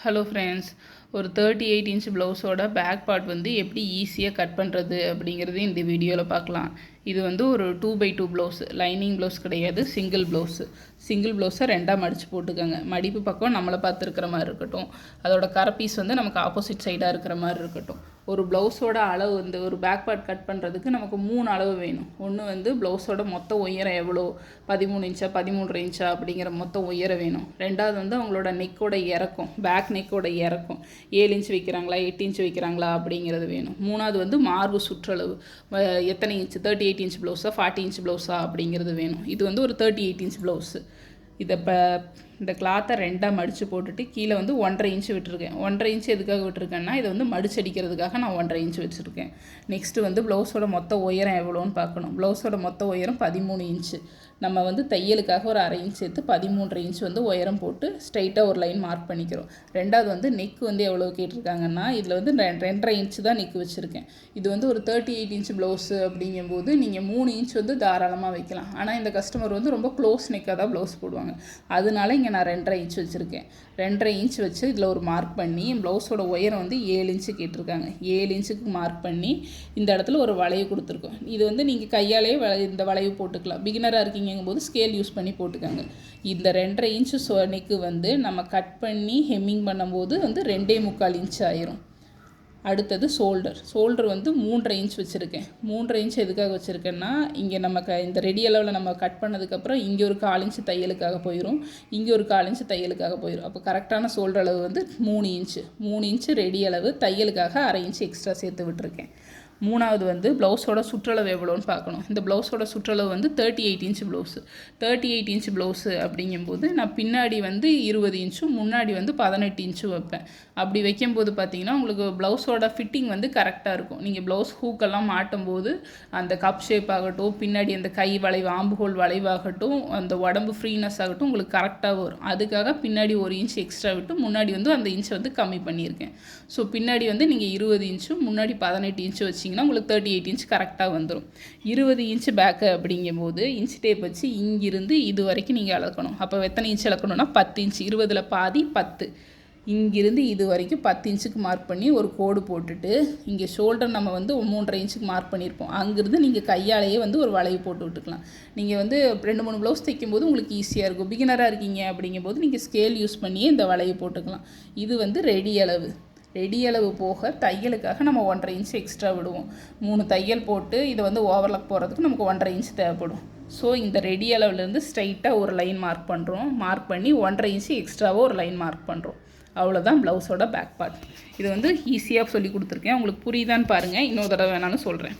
Hello friends, ஒரு 38 inch ப்ளவுஸோட back part வந்து எப்படி ஈஸியாக கட் பண்ணுறது அப்படிங்கிறது இந்த வீடியோவில் பார்க்கலாம். இது வந்து ஒரு 2x2 ப்ளவுஸ், லைனிங் ப்ளவுஸ் கிடையாது, சிங்கிள் ப்ளவுஸை ரெண்டாக மடித்து போட்டுக்கோங்க. மடிப்பு பக்கம் நம்மளை பார்த்துருக்கிற மாதிரி இருக்கட்டும், அதோட கரை பீஸ் வந்து நமக்கு ஆப்போசிட் சைடாக இருக்கிற மாதிரி இருக்கட்டும். ஒரு ப்ளவுஸோட அளவு வந்து ஒரு பேக் பார்ட் கட் பண்ணுறதுக்கு நமக்கு 3 அளவு வேணும். ஒன்று வந்து ப்ளவுஸோட மொத்த உயரம் எவ்வளோ, 13 இன்ச்சா 13.5 இன்ச்சா அப்படிங்கிற மொத்த உயரம் வேணும். ரெண்டாவது வந்து அவங்களோட நெக்கோட இறக்கம், பேக் நெக்கோட இறக்கம் 7 இன்ச் வைக்கிறாங்களா 8 இன்ச் வைக்கிறாங்களா அப்படிங்கிறது வேணும். மூணாவது வந்து மார்பு சுற்றளவு எத்தனை இன்ச், 38 இன்ச் ப்ளவுஸா 40 இன்ச் ப்ளவுஸா அப்படிங்கிறது வேணும். இது வந்து ஒரு 38 இன்ச் ப்ளவுஸு. இதை இந்த கிளாத்தை ரெண்டாக மடித்து போட்டுட்டு கீழே வந்து 1.5 இன்ச்சு விட்டுருக்கேன். 1.5 இன்ச்சு எதுக்காக விட்டுருக்கேன்னா இதை வந்து மடிச்சடிக்கிறதுக்காக நான் 1.5 இன்ச்சு வச்சுருக்கேன். நெக்ஸ்ட்டு வந்து ப்ளவுஸோட மொத்த உயரம் எவ்வளோன்னு பார்க்கணும். ப்ளவுஸோட மொத்த உயரம் 13 இன்ச்சு. நம்ம வந்து தையலுக்காக ஒரு 1/2 இன்ச் சேர்த்து 13.5 இன்ச் வந்து உயரம் போட்டு ஸ்ட்ரைட்டாக ஒரு லைன் மார்க் பண்ணிக்கிறோம். ரெண்டாவது வந்து நெக் வந்து எவ்வளோ கேட்டிருக்காங்கன்னா இதில் வந்து 2.5 இன்ச்சு தான் நெக் வச்சுருக்கேன். இது வந்து ஒரு 38 இன்ச் ப்ளவுஸு அப்படிங்கும்போது நீங்கள் 3 இன்ச் வந்து தாராளமாக வைக்கலாம். ஆனால் இந்த கஸ்டமர் வந்து ரொம்ப க்ளோஸ் நெக்காக தான் ப்ளவுஸ் போடுவாங்க. அதனால இங்கே நான் 2.5 இன்ச் வச்சுருக்கேன். 2.5 இன்ச் வச்சு இதில் ஒரு மார்க் பண்ணி ப்ளவுஸோட உயரம் வந்து 7 இன்ச்சு கேட்டிருக்காங்க. 7 இன்ச்சுக்கு மார்க் பண்ணி இந்த இடத்துல ஒரு வளைவு கொடுத்துருக்கோம். இது வந்து நீங்கள் கையாலே இந்த வளைவு போட்டுக்கலாம். பிகினராக இருக்கீங்கும்போது ஸ்கேல் யூஸ் பண்ணி போட்டுக்கோங்க. இந்த 2.5 இன்ச்சு நெக்கு வந்து நம்ம கட் பண்ணி ஹெம்மிங் பண்ணும்போது வந்து 2.25 இன்ச் ஆயிரும். அடுத்தது ஷோல்டர் வந்து 3.5 இன்ச் வச்சுருக்கேன். 3.5 இன்ச் எதுக்காக வச்சுருக்கேன்னா இங்கே நம்ம இந்த ரெடி அளவில் நம்ம கட் பண்ணதுக்கப்புறம் இங்கே ஒரு 1/4 இன்ச்சு தையலுக்காக போயிடும், இங்கே ஒரு 1/4 இன்ச்சு தையலுக்காக போயிடும். அப்போ கரெக்டான ஷோல்டர் அளவு வந்து 3 இன்ச்சு. 3 இன்ச்சு ரெடி அளவு, தையலுக்காக 1/2 இன்ச்சு எக்ஸ்ட்ரா சேர்த்து விட்டுருக்கேன். மூணாவது வந்து ப்ளவுஸோட சுற்றளவு எவ்வளோன்னு பார்க்கணும். இந்த ப்ளவுஸோட சுற்றளவு வந்து 38 இன்ச் ப்ளவுஸு. 38 இன்ச் ப்ளவுஸு அப்படிங்கும்போது நான் பின்னாடி வந்து 20 இன்ச்சும் முன்னாடி வந்து 18 இன்ச்சும் வைப்பேன். அப்படி வைக்கும்போது பார்த்தீங்கன்னா உங்களுக்கு ப்ளவுஸோட ஃபிட்டிங் வந்து கரெக்டாக இருக்கும். நீங்கள் ப்ளவுஸ் ஹூக்கெல்லாம் மாட்டும்போது அந்த கப் ஷேப் ஆகட்டும், பின்னாடி அந்த கை வளைவு, ஆம்புகோல் வளைவாகட்டும், அந்த உடம்பு ஃப்ரீனஸ் ஆகட்டும் உங்களுக்கு கரெக்டாக வரும். அதுக்காக பின்னாடி 1 இன்ச் எக்ஸ்ட்ரா விட்டு முன்னாடி வந்து அந்த இன்ச்சை வந்து கம்மி பண்ணியிருக்கேன். ஸோ பின்னாடி வந்து நீங்கள் 20 இன்ச்சும் முன்னாடி 18 இன்ச்சு வச்சு உங்களுக்கு 38 இன்ச் கரெக்டாக வந்துடும். 20 இன்ச் பேக்கு அப்படிங்கும்போது இன்ச் டேப் வச்சு இங்கிருந்து இது வரைக்கும் நீங்கள் அளக்கணும். அப்போ எத்தனை இன்ச் அளக்கணும்னா 10 இன்ச். 20ல் பாதி 10. இங்கிருந்து இது வரைக்கும் 10 இன்ச்சுக்கு மார்க் பண்ணி ஒரு கோடு போட்டுட்டு இங்கே ஷோல்டர் நம்ம வந்து 3.5 இன்ச்சுக்கு மார்க் பண்ணியிருப்போம். அங்கேருந்து நீங்கள் கையாலேயே வந்து ஒரு வளைவு போட்டு விட்டுக்கலாம். நீங்கள் வந்து 2-3 ப்ளவுஸ் தைக்கும்போது உங்களுக்கு ஈஸியாக இருக்கும். பிகினராக இருக்கீங்க அப்படிங்கும்போது நீங்கள் ஸ்கேல் யூஸ் பண்ணியே இந்த வளைவு போட்டுக்கலாம். இது வந்து ரெடி அளவு. ரெடி அளவு போக தையலுக்காக நம்ம 1.5 இன்ச் எக்ஸ்ட்ரா விடுவோம். 3 தையல் போட்டு இதை வந்து ஓவர்லாக் போகிறதுக்கு நமக்கு 1.5 இன்ச் தேவைப்படும். ஸோ இந்த ரெடி அளவுலேருந்து ஸ்ட்ரைட்டாக ஒரு லைன் மார்க் பண்ணுறோம். மார்க் பண்ணி 1.5 இன்ச்சு எக்ஸ்ட்ராவாக ஒரு லைன் மார்க் பண்ணுறோம். அவ்வளோதான் ப்ளவுஸோட பேக் பார்ட். இது வந்து ஈஸியாக சொல்லி கொடுத்துருக்கேன். உங்களுக்கு புரியுதான்னு பாருங்கள். இன்னொரு தடவை வேணாலும் சொல்கிறேன்.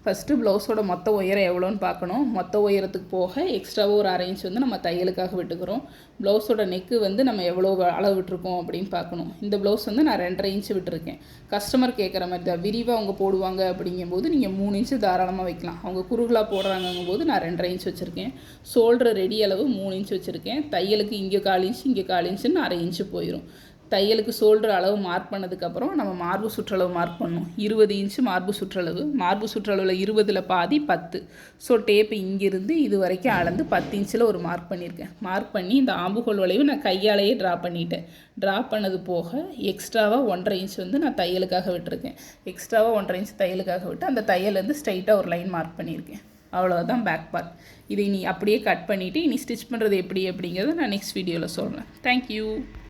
ஃபஸ்ட்டு ப்ளவுஸோட மொத்த உயரம் எவ்வளோன்னு பார்க்கணும். மொத்த உயரத்துக்கு போக எக்ஸ்ட்ராவாக ஒரு 1/2 இன்ச் வந்து நம்ம தையலுக்காக விட்டுக்கிறோம். ப்ளவுஸோட நெக்கு வந்து நம்ம எவ்வளோ அளவு விட்டுருக்கோம் அப்படின்னு பார்க்கணும். இந்த ப்ளவுஸ் வந்து நான் 2.5 இன்ச் விட்டுருக்கேன். கஸ்டமர் கேட்குற மாதிரி தான் விரிவாக அவங்க போடுவாங்க அப்படிங்கும்போது நீங்கள் 3 இன்ச்சு தாராளமாக வைக்கலாம். அவங்க குறுகலாக போடுறாங்கங்கும்போது நான் 2.5 இன்ச் வச்சுருக்கேன். ஷோல்டர் ரெடி அளவு 3 இன்ச் வச்சுருக்கேன். தையலுக்கு இங்கே 1/4 இன்ச் இங்கே 1/4 இன்ச்சுன்னு 1/2 இன்ச்சு போயிடும். தையலுக்கு ஷோல்டர் அளவு மார்க் பண்ணதுக்கப்புறம் நம்ம மார்பு சுற்றளவு மார்க் பண்ணணும். 20 இன்ச்சு மார்பு சுற்றளவு. மார்பு சுற்றளவில் 20ல் பாதி 10. ஸோ டேப்பு இங்கிருந்து இது வரைக்கும் அளந்து 10 இன்ச்சில் ஒரு மார்க் பண்ணியிருக்கேன். மார்க் பண்ணி இந்த ஆம்புகோல் வளைவு நான் கையாலேயே ட்ரா பண்ணிட்டேன். ட்ரா பண்ணது போக எக்ஸ்ட்ராவாக 1.5 இன்ச் வந்து நான் தையலுக்காக விட்டுருக்கேன். எக்ஸ்ட்ராவாக 1.5 இன்ச் தையலுக்காக விட்டு அந்த தையலேருந்து ஸ்ட்ரைட்டாக ஒரு லைன் மார்க் பண்ணியிருக்கேன். அவ்வளோதான் பேக் பார்ட். இதை நீ அப்படியே கட் பண்ணிவிட்டு இனி ஸ்டிச் பண்ணுறது எப்படி அப்படிங்கிறத நான் நெக்ஸ்ட் வீடியோவில் சொல்கிறேன். தேங்க்யூ.